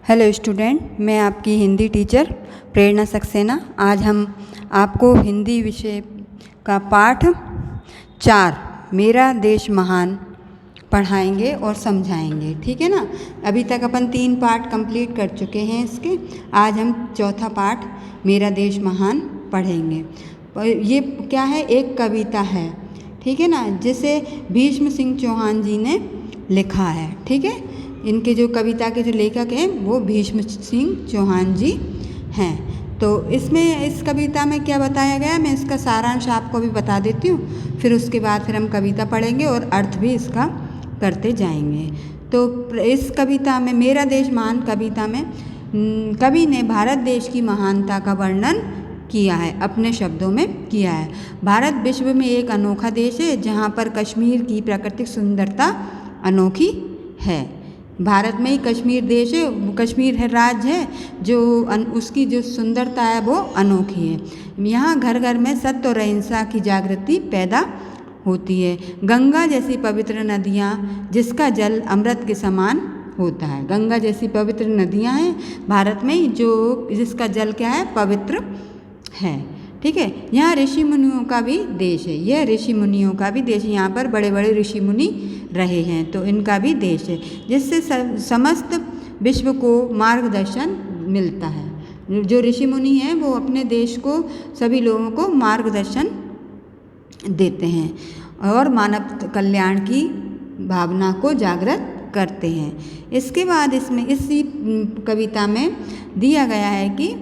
Hello student, मैं आपकी Hindi teacher प्रेरणा सक्सेना। आज हम आपको हिंदी विषय का पाठ 4 मेरा देश महान पढ़ाएंगे और समझाएंगे। ठीक है ना। अभी तक अपन 3 पाठ कंप्लीट कर चुके हैं इसके। आज हम चौथा पाठ मेरा देश महान पढ़ेंगे। ये क्या है? एक कविता है, ठीक है ना, जिसे भीष्म सिंह चौहान जी ने लिखा है। ठीक है, इनके जो कविता के जो लेखक हैं वो भीष्म सिंह चौहान जी हैं। तो इसमें इस कविता में क्या बताया गया, मैं इसका सारांश आपको भी बता देती हूँ, फिर उसके बाद फिर हम कविता पढ़ेंगे और अर्थ भी इसका करते जाएंगे। तो इस कविता में, मेरा देश महान कविता में, कवि ने भारत देश की महानता का वर्णन किया है, अपने शब्दों में किया है। भारत विश्व में एक अनोखा देश है जहाँ पर कश्मीर की प्राकृतिक सुंदरता अनोखी है। भारत में ही कश्मीर देश है, कश्मीर है राज्य है, जो उसकी जो सुंदरता है वो अनोखी है। यहाँ घर घर में सत्य और अहिंसा की जागृति पैदा होती है। गंगा जैसी पवित्र नदियाँ जिसका जल अमृत के समान होता है। गंगा जैसी पवित्र नदियाँ हैं भारत में, जो जिसका जल क्या है? पवित्र है। ठीक है। यहाँ ऋषि मुनियों का भी देश है। यह ऋषि मुनियों का भी देश है। यहाँ पर बड़े बड़े ऋषि मुनि रहे हैं, तो इनका भी देश है, जिससे समस्त विश्व को मार्गदर्शन मिलता है। जो ऋषि मुनि हैं वो अपने देश को, सभी लोगों को मार्गदर्शन देते हैं और मानव कल्याण की भावना को जागृत करते हैं। इसके बाद इसमें इसी कविता में दिया गया है कि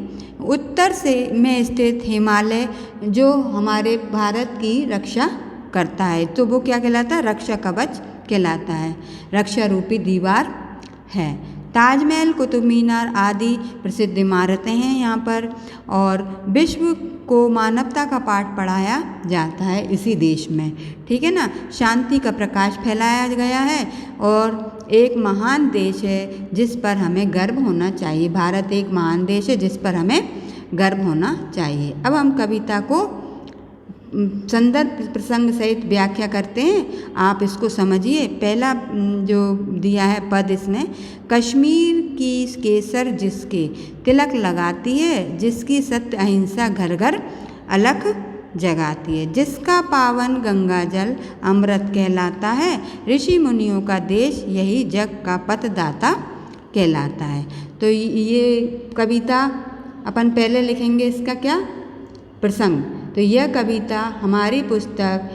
उत्तर से में स्थित हिमालय जो हमारे भारत की रक्षा करता है, तो वो क्या कहलाता है? रक्षा कवच कहलाता है, रक्षा रूपी दीवार है। ताजमहल, कुतुब मीनार आदि प्रसिद्ध इमारतें हैं यहाँ पर, और विश्व को मानवता का पाठ पढ़ाया जाता है इसी देश में। ठीक है ना। शांति का प्रकाश फैलाया गया है और एक महान देश है जिस पर हमें गर्व होना चाहिए। भारत एक महान देश है जिस पर हमें गर्व होना चाहिए। अब हम कविता को संदर्भ प्रसंग सहित व्याख्या करते हैं, आप इसको समझिए। पहला जो दिया है पद इसमें, कश्मीर की केसर जिसके तिलक लगाती है, जिसकी सत्य अहिंसा घर घर अलख जगाती है, जिसका पावन गंगा जल अमृत कहलाता है, ऋषि मुनियों का देश यही जग का पथदाता कहलाता है। तो ये कविता अपन पहले लिखेंगे, इसका क्या प्रसंग। तो यह कविता हमारी पुस्तक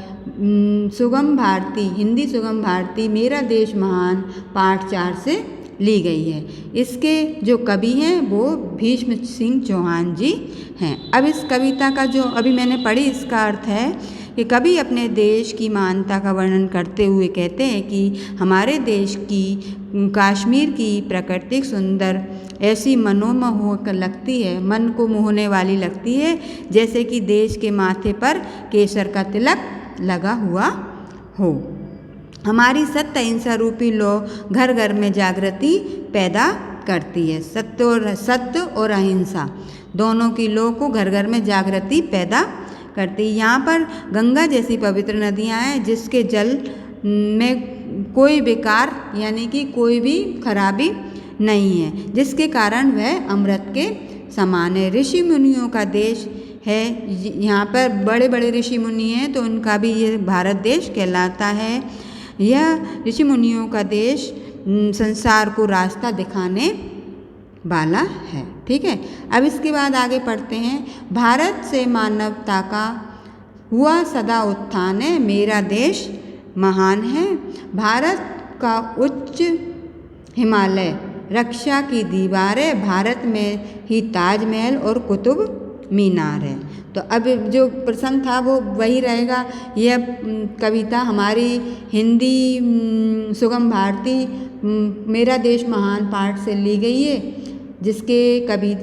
सुगम भारती, हिंदी सुगम भारती मेरा देश महान पाठ 4 से ली गई है। इसके जो कवि हैं वो भीष्म सिंह चौहान जी हैं। अब इस कविता का जो अभी मैंने पढ़ी, इसका अर्थ है कि कवि अपने देश की महानता का वर्णन करते हुए कहते हैं कि हमारे देश की कश्मीर की प्राकृतिक सुंदर ऐसी मनोमोहक लगती है, मन को मोहने वाली लगती है, जैसे कि देश के माथे पर केसर का तिलक लगा हुआ हो। हमारी सत्य अहिंसा रूपी लौ घर घर में जागृति पैदा करती है। सत्य और अहिंसा दोनों की लौ को घर घर में जागृति पैदा करती है। यहाँ पर गंगा जैसी पवित्र नदियाँ हैं जिसके जल में कोई बेकार यानी कि कोई भी खराबी नहीं है, जिसके कारण वह अमृत के समान है। ऋषि मुनियों का देश है, यहाँ पर बड़े बड़े ऋषि मुनि हैं, तो उनका भी ये भारत देश कहलाता है। यह ऋषि मुनियों का देश संसार को रास्ता दिखाने वाला है। ठीक है। अब इसके बाद आगे पढ़ते हैं। भारत से मानवता का हुआ सदा उत्थान है, मेरा देश महान है। भारत का उच्च हिमालय रक्षा की दीवार है, भारत में ही ताजमहल और कुतुब मीनार है। तो अब जो प्रसंग था वो वही रहेगा। यह कविता हमारी हिंदी सुगम भारती मेरा देश महान पाठ से ली गई है, जिसके कवि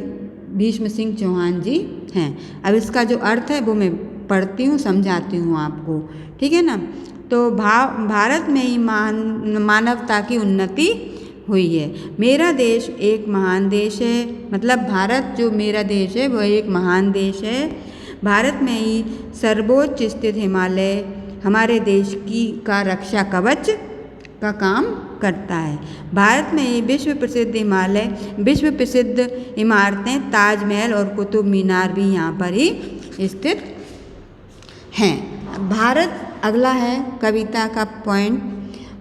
भीष्म सिंह चौहान जी हैं। अब इसका जो अर्थ है वो मैं पढ़ती हूँ, समझाती हूँ आपको। ठीक है ना। तो भारत में ही मानवता की उन्नति हुई है। मेरा देश एक महान देश है, मतलब भारत जो मेरा देश है वो एक महान देश है। भारत में ही सर्वोच्च स्थित हिमालय हमारे देश की का रक्षा कवच का काम करता है। भारत में ही विश्व प्रसिद्ध हिमालय, विश्व प्रसिद्ध इमारतें ताजमहल और कुतुब मीनार भी यहाँ पर ही स्थित हैं। भारत, अगला है कविता का पॉइंट,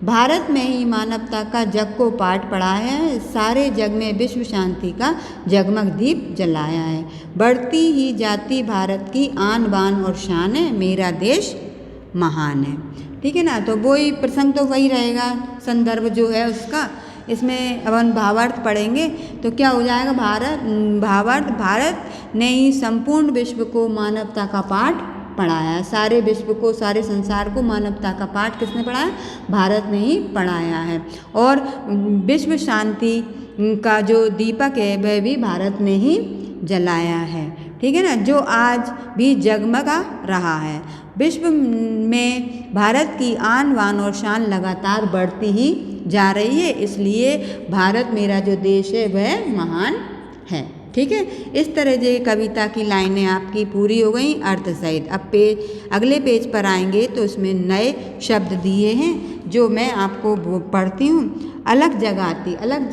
भारत में ही मानवता का जग को पाठ पढ़ाया है, सारे जग में विश्व शांति का जगमग दीप जलाया है। बढ़ती ही जाती भारत की आन बान और शान है, मेरा देश महान है। ठीक है ना, तो वही प्रसंग तो वही रहेगा, संदर्भ जो है उसका। इसमें अपन भावार्थ पढ़ेंगे तो क्या हो जाएगा, भावार्थ, भारत ने ही संपूर्ण विश्व को मानवता का पाठ पढ़ाया, सारे विश्व को, सारे संसार को मानवता का पाठ किसने पढ़ाया, भारत ने ही पढ़ाया है। और विश्व शांति का जो दीपक है वह भी भारत ने ही जलाया है। ठीक है ना, जो आज भी जगमगा रहा है। विश्व में भारत की आन बान और शान लगातार बढ़ती ही जा रही है, इसलिए भारत मेरा जो देश है वह महान है। ठीक है, इस तरह से कविता की लाइनें आपकी पूरी हो गई अर्थ सहित। अब अगले पेज पर आएंगे तो इसमें नए शब्द दिए हैं जो मैं आपको पढ़ती हूँ। अलग जगाती, अलग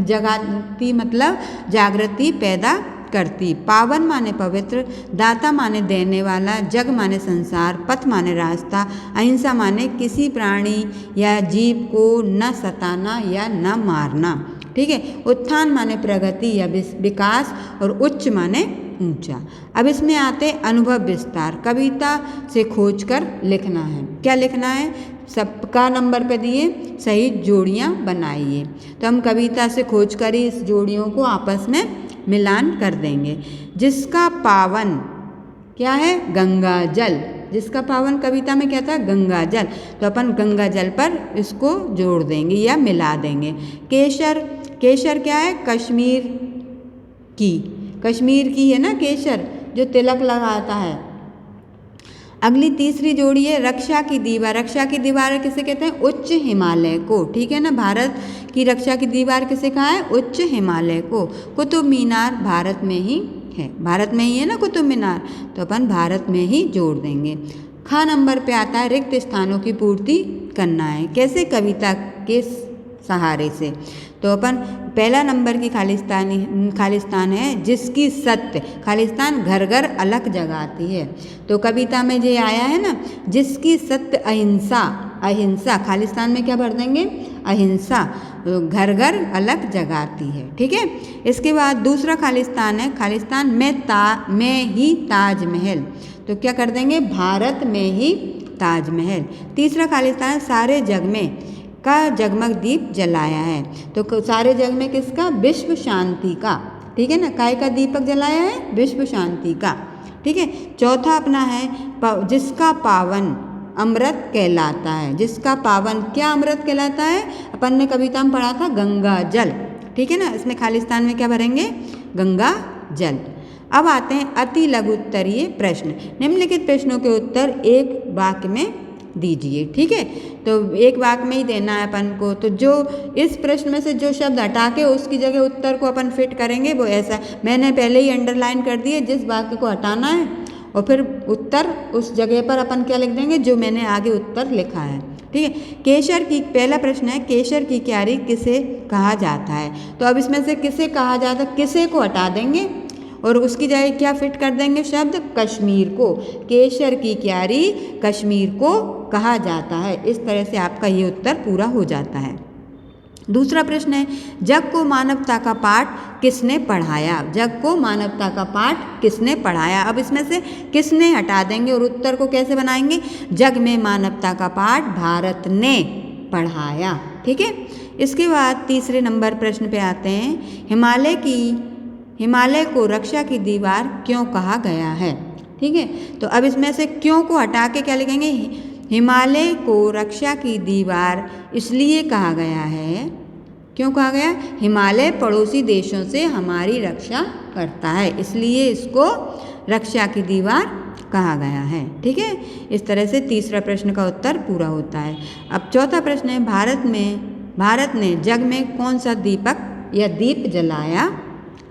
जगाती मतलब जागृति पैदा करती। पावन माने पवित्र, दाता माने देने वाला, जग माने संसार, पथ माने रास्ता, अहिंसा माने किसी प्राणी या जीव को न सताना या न मारना। ठीक है, उत्थान माने प्रगति या विकास, और उच्च माने ऊंचा। अब इसमें आते अनुभव विस्तार, कविता से खोजकर लिखना है। क्या लिखना है, सबका नंबर पे दिए, सही जोड़ियाँ बनाइए। तो हम कविता से खोजकर ही इस जोड़ियों को आपस में मिलान कर देंगे। जिसका पावन क्या है, गंगा जल, जिसका पावन कविता में क्या था, गंगा जल, तो अपन गंगा जल पर इसको जोड़ देंगे या मिला देंगे। केसर, केसर क्या है, कश्मीर की, कश्मीर की है ना केसर, जो तिलक लगाता है। अगली तीसरी जोड़ी है रक्षा की दीवार, रक्षा की दीवार किसे कहते हैं, उच्च हिमालय को। ठीक है ना, भारत की रक्षा की दीवार किसे कहा है, उच्च हिमालय को। कुतुब मीनार भारत में ही है, भारत में ही है ना कुतुब मीनार, तो अपन भारत में ही जोड़ देंगे। खा नंबर पे आता है रिक्त स्थानों की पूर्ति करना है। कैसे, कविता के सहारे से। तो अपन पहला नंबर की खालिस्तान है जिसकी सत्य, खालिस्तान घर घर अलग जगाती है। तो कविता में ये आया है ना, जिसकी सत्य अहिंसा, अहिंसा खालिस्तान में क्या भर देंगे, अहिंसा, घर घर अलग जगाती है। ठीक है, इसके बाद दूसरा खालिस्तान है, खालिस्तान में ही ताजमहल, तो क्या कर देंगे, भारत में ही ताजमहल। तीसरा खालिस्तान सारे जग में का जगमग दीप जलाया है, तो सारे जग में किसका, विश्व शांति का। ठीक है ना, काय का दीपक जलाया है, विश्व शांति का। ठीक है, चौथा अपना है जिसका पावन अमृत कहलाता है, जिसका पावन क्या अमृत कहलाता है, अपन ने कविता में पढ़ा था गंगा जल। ठीक है ना, इसमें खालिस्तान में क्या भरेंगे, गंगा जल। अब आते हैं अति लघु उत्तरीय प्रश्न, निम्नलिखित प्रश्नों के उत्तर एक वाक्य में दीजिए। ठीक है, तो एक वाक्य में ही देना है अपन को, तो जो इस प्रश्न में से जो शब्द हटा के उसकी जगह उत्तर को अपन फिट करेंगे वो ऐसा, मैंने पहले ही अंडरलाइन कर दिए जिस वाक्य को हटाना है, और फिर उत्तर उस जगह पर अपन क्या लिख देंगे जो मैंने आगे उत्तर लिखा है। ठीक है, केसर की, पहला प्रश्न है केसर की क्यारी किसे कहा जाता है, तो अब इसमें से किसे कहा जाता है, किसे को हटा देंगे और उसकी जगह क्या फिट कर देंगे शब्द, कश्मीर को। केसर की क्यारी कश्मीर को कहा जाता है। इस तरह से आपका ये उत्तर पूरा हो जाता है। दूसरा प्रश्न है जग को मानवता का पाठ किसने पढ़ाया, जग को मानवता का पाठ किसने पढ़ाया। अब इसमें से किसने हटा देंगे और उत्तर को कैसे बनाएंगे, जग में मानवता का पाठ भारत ने पढ़ाया। ठीक है, इसके बाद तीसरे नंबर प्रश्न पे आते हैं, हिमालय को रक्षा की दीवार क्यों कहा गया है। ठीक है, तो अब इसमें से क्यों को हटा के क्या लिखेंगे, हिमालय को रक्षा की दीवार इसलिए कहा गया है, क्यों कहा गया, हिमालय पड़ोसी देशों से हमारी रक्षा करता है, इसलिए इसको रक्षा की दीवार कहा गया है। ठीक है, इस तरह से तीसरा प्रश्न का उत्तर पूरा होता है। अब चौथा प्रश्न है भारत ने जग में कौन सा दीपक या दीप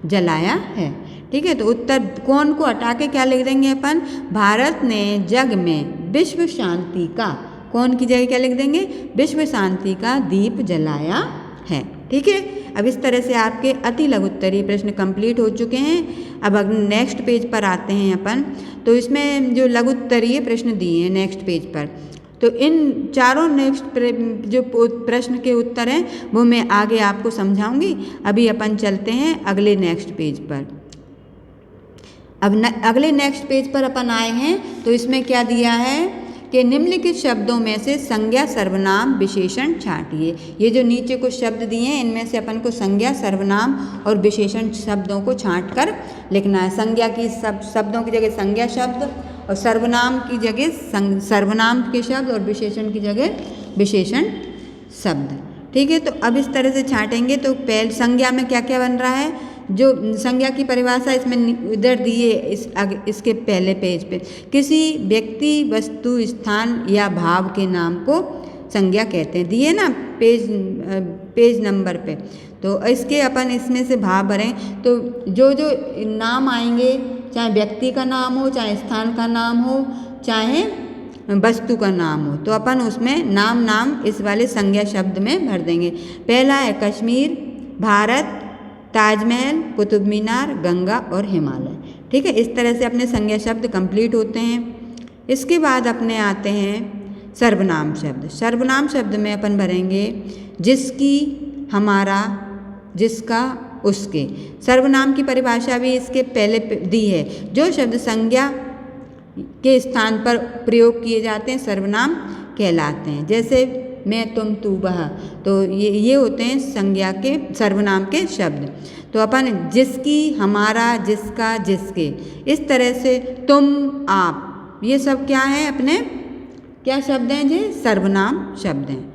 जलाया है। ठीक है, तो उत्तर कौन को हटा के क्या लिख देंगे अपन, भारत ने जग में विश्व शांति का कौन की जगह क्या लिख देंगे, विश्व शांति का दीप जलाया है। ठीक है, अब इस तरह से आपके अति लघु उत्तरीय प्रश्न कंप्लीट हो चुके हैं। अब नेक्स्ट पेज पर आते हैं अपन। तो इसमें जो लघु उत्तरीय प्रश्न दिए हैं नेक्स्ट पेज पर, तो इन चारों नेक्स्ट जो प्रश्न के उत्तर हैं वो मैं आगे आपको समझाऊंगी। अभी अपन चलते हैं अगले नेक्स्ट पेज पर। अब अगले नेक्स्ट पेज पर अपन आए हैं, तो इसमें क्या दिया है कि निम्नलिखित शब्दों में से संज्ञा सर्वनाम विशेषण छांटिए। ये जो नीचे कुछ शब्द दिए हैं इनमें से अपन को संज्ञा सर्वनाम और विशेषण शब्दों को छांट कर लिखना है। संज्ञा की शब्दों की जगह संज्ञा शब्द और सर्वनाम की जगह सर्वनाम के शब्द और विशेषण की जगह विशेषण शब्द। ठीक है, तो अब इस तरह से छांटेंगे। तो पहले संज्ञा में क्या क्या बन रहा है, जो संज्ञा की परिभाषा इसमें इधर दिए इसके पहले पेज पे, किसी व्यक्ति वस्तु स्थान या भाव के नाम को संज्ञा कहते हैं, दिए ना पेज नंबर पे। तो इसके अपन इसमें से भाव भरें, तो जो जो नाम आएंगे, चाहे व्यक्ति का नाम हो, चाहे स्थान का नाम हो, चाहे वस्तु का नाम हो, तो अपन उसमें नाम इस वाले संज्ञा शब्द में भर देंगे। पहला है कश्मीर, भारत, ताजमहल, कुतुब मीनार, गंगा और हिमालय। ठीक है, इस तरह से अपने संज्ञा शब्द कंप्लीट होते हैं। इसके बाद अपने आते हैं सर्वनाम शब्द। सर्वनाम शब्द में अपन भरेंगे जिसकी, हमारा, जिसका, उसके। सर्वनाम की परिभाषा भी इसके पहले दी है। जो शब्द संज्ञा के स्थान पर प्रयोग किए जाते हैं सर्वनाम कहलाते हैं। जैसे मैं, तुम, तू, वह, तो ये होते हैं संज्ञा के सर्वनाम के शब्द। तो अपन जिसकी, हमारा, जिसका, जिसके, इस तरह से तुम, आप, ये सब क्या है अपने क्या शब्द हैं, ये सर्वनाम शब्द हैं।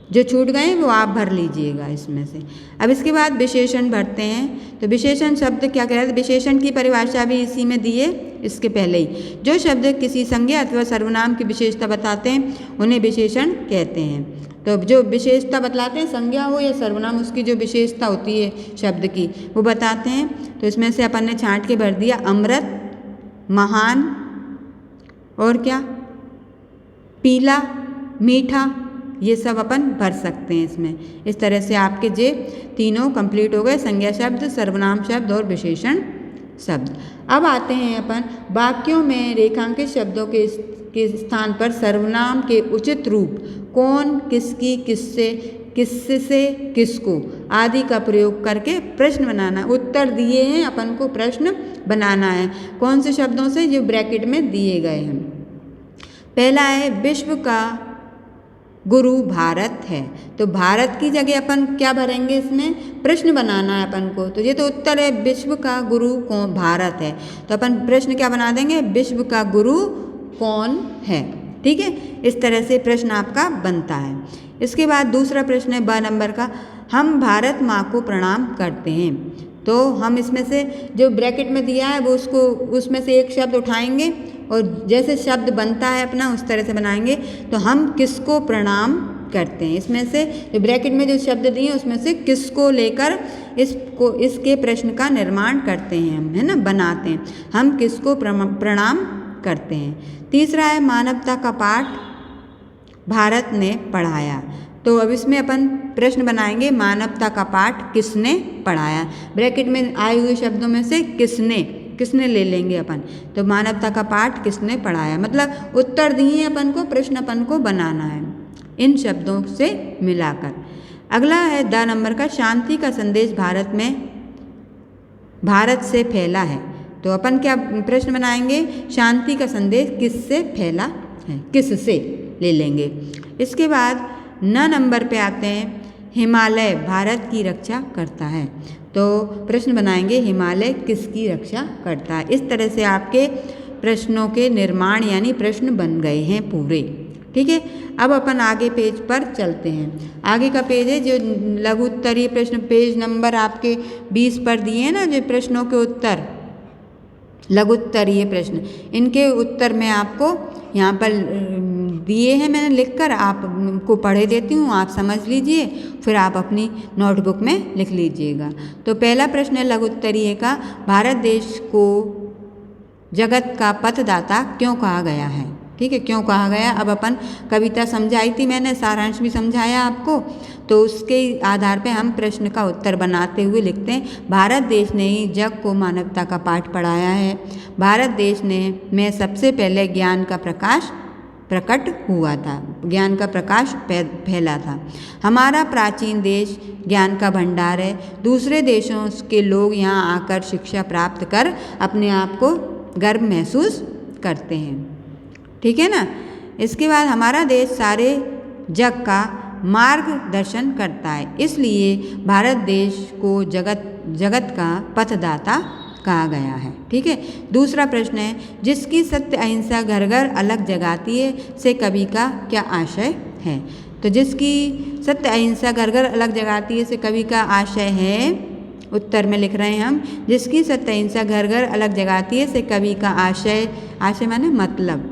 जो छूट गए वो आप भर लीजिएगा इसमें से। अब इसके बाद विशेषण भरते हैं। तो विशेषण शब्द क्या कहते हैं, विशेषण की परिभाषा भी इसी में दी है इसके पहले ही। जो शब्द किसी संज्ञा अथवा सर्वनाम की विशेषता बताते हैं उन्हें विशेषण कहते हैं। तो जो विशेषता बतलाते हैं, संज्ञा हो या सर्वनाम, उसकी जो विशेषता होती है शब्द की वो बताते हैं। तो इसमें से अपन ने छांट के भर दिया अमृत, महान, और क्या, पीला, मीठा, ये सब अपन भर सकते हैं इसमें। इस तरह से आपके जे तीनों कंप्लीट हो गए, संज्ञा शब्द, सर्वनाम शब्द और विशेषण शब्द। अब आते हैं अपन वाक्यों में रेखांकित शब्दों के स्थान पर सर्वनाम के उचित रूप कौन, किसकी, किससे, किससे, किसको आदि का प्रयोग करके प्रश्न बनाना। उत्तर दिए हैं, अपन को प्रश्न बनाना है। कौन से शब्दों से, जो ब्रैकेट में दिए गए हैं। पहला है विश्व का गुरु भारत है। तो भारत की जगह अपन क्या भरेंगे, इसमें प्रश्न बनाना है अपन को। तो ये तो उत्तर है, विश्व का गुरु कौन, भारत है। तो अपन प्रश्न क्या बना देंगे, विश्व का गुरु कौन है। ठीक है, इस तरह से प्रश्न आपका बनता है। इसके बाद दूसरा प्रश्न है ब नंबर का, हम भारत माँ को प्रणाम करते हैं। तो हम इसमें से जो ब्रैकेट में दिया है वो उसको उसमें से एक शब्द उठाएंगे और जैसे शब्द बनता है अपना उस तरह से बनाएंगे। तो हम किसको प्रणाम करते हैं, इसमें से जो ब्रैकेट में जो शब्द दिए हैं उसमें से किसको लेकर इसके प्रश्न का निर्माण करते हैं हम, है ना, बनाते हैं। हम किसको प्रणाम करते हैं। तीसरा है मानवता का पाठ भारत ने पढ़ाया। तो अब इसमें अपन प्रश्न बनाएंगे, मानवता का पाठ किसने पढ़ाया। ब्रैकेट में आए हुए शब्दों में से किसने ले लेंगे अपन। तो मानवता का पाठ किसने पढ़ाया, मतलब उत्तर दिए अपन को, प्रश्न अपन को बनाना है इन शब्दों से मिलाकर। अगला है द नंबर का, शांति का संदेश भारत से फैला है। तो अपन क्या प्रश्न बनाएंगे, शांति का संदेश किससे फैला है, किससे ले लेंगे। इसके बाद न नंबर पे आते हैं, हिमालय भारत की रक्षा करता है। तो प्रश्न बनाएंगे, हिमालय किसकी रक्षा करता है। इस तरह से आपके प्रश्नों के निर्माण यानी प्रश्न बन गए हैं पूरे। ठीक है, अब अपन आगे पेज पर चलते हैं। आगे का पेज है जो लघु उत्तरीय प्रश्न, पेज नंबर आपके 20 पर दिए हैं ना, जो प्रश्नों के उत्तर, लघु उत्तरीय प्रश्न, इनके उत्तर मैं आपको यहाँ पर दिए हैं, मैंने लिखकर आपको पढ़े देती हूँ, आप समझ लीजिए, फिर आप अपनी नोटबुक में लिख लीजिएगा। तो पहला प्रश्न है लघु उत्तरीय का, भारत देश को जगत का पथदाता क्यों कहा गया है। ठीक है, क्यों कहा गया। अब अपन कविता समझाई थी मैंने, सारांश भी समझाया आपको, तो उसके आधार पे हम प्रश्न का उत्तर बनाते हुए लिखते हैं। भारत देश ने ही जग को मानवता का पाठ पढ़ाया है। भारत देश में सबसे पहले ज्ञान का प्रकाश प्रकट हुआ था, ज्ञान का प्रकाश फैला था। हमारा प्राचीन देश ज्ञान का भंडार है। दूसरे देशों के लोग यहाँ आकर शिक्षा प्राप्त कर अपने आप को गर्व महसूस करते हैं। ठीक है ना। इसके बाद हमारा देश सारे जग का मार्गदर्शन करता है, इसलिए भारत देश को जगत का पथदाता कहा गया है। ठीक है। दूसरा प्रश्न है, जिसकी सत्य अहिंसा घर घर अलग जगाती है से कवि का क्या आशय है। तो जिसकी सत्य अहिंसा घर घर अलग जगाती है से कवि का आशय है, उत्तर में लिख रहे हैं हम, जिसकी सत्य अहिंसा घर घर अलग जगाती है से कवि का आशय माने मतलब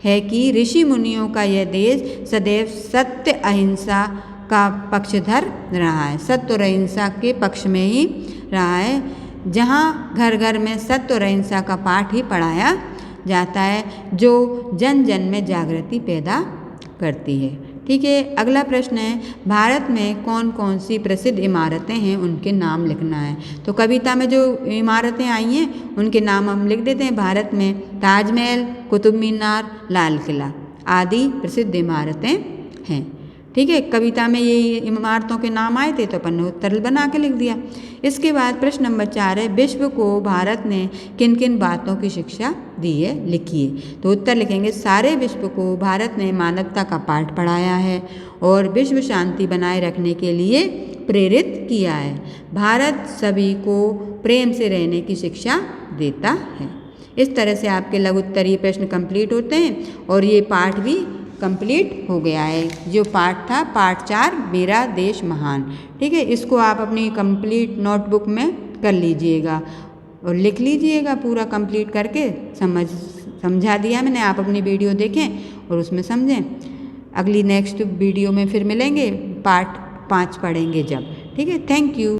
है कि ऋषि मुनियों का यह देश सदैव सत्य अहिंसा का पक्षधर रहा है, सत्य और अहिंसा के पक्ष में ही रहा है, जहाँ घर घर में सत्य और अहिंसा का पाठ ही पढ़ाया जाता है, जो जन जन में जागृति पैदा करती है। ठीक है। अगला प्रश्न है, भारत में कौन कौन सी प्रसिद्ध इमारतें हैं, उनके नाम लिखना है। तो कविता में जो इमारतें आई हैं उनके नाम हम लिख देते हैं। भारत में ताजमहल, कुतुब मीनार, लाल किला आदि प्रसिद्ध इमारतें हैं। ठीक है। कविता में ये इमारतों के नाम आए थे तो अपन ने उत्तर बना के लिख दिया। इसके बाद प्रश्न नंबर 4 है, विश्व को भारत ने किन किन बातों की शिक्षा दी है, लिखिए। तो उत्तर लिखेंगे, सारे विश्व को भारत ने मानवता का पाठ पढ़ाया है और विश्व शांति बनाए रखने के लिए प्रेरित किया है। भारत सभी को प्रेम से रहने की शिक्षा देता है। इस तरह से आपके लघु उत्तरीय प्रश्न कंप्लीट होते हैं और ये पाठ भी कंप्लीट हो गया है। जो पाठ था पाठ 4 मेरा देश महान। ठीक है। इसको आप अपनी कंप्लीट नोटबुक में कर लीजिएगा और लिख लीजिएगा पूरा कंप्लीट करके। समझा दिया मैंने, आप अपनी वीडियो देखें और उसमें समझें। अगली नेक्स्ट वीडियो में फिर मिलेंगे, पार्ट 5 पढ़ेंगे जब। ठीक है। Thank you.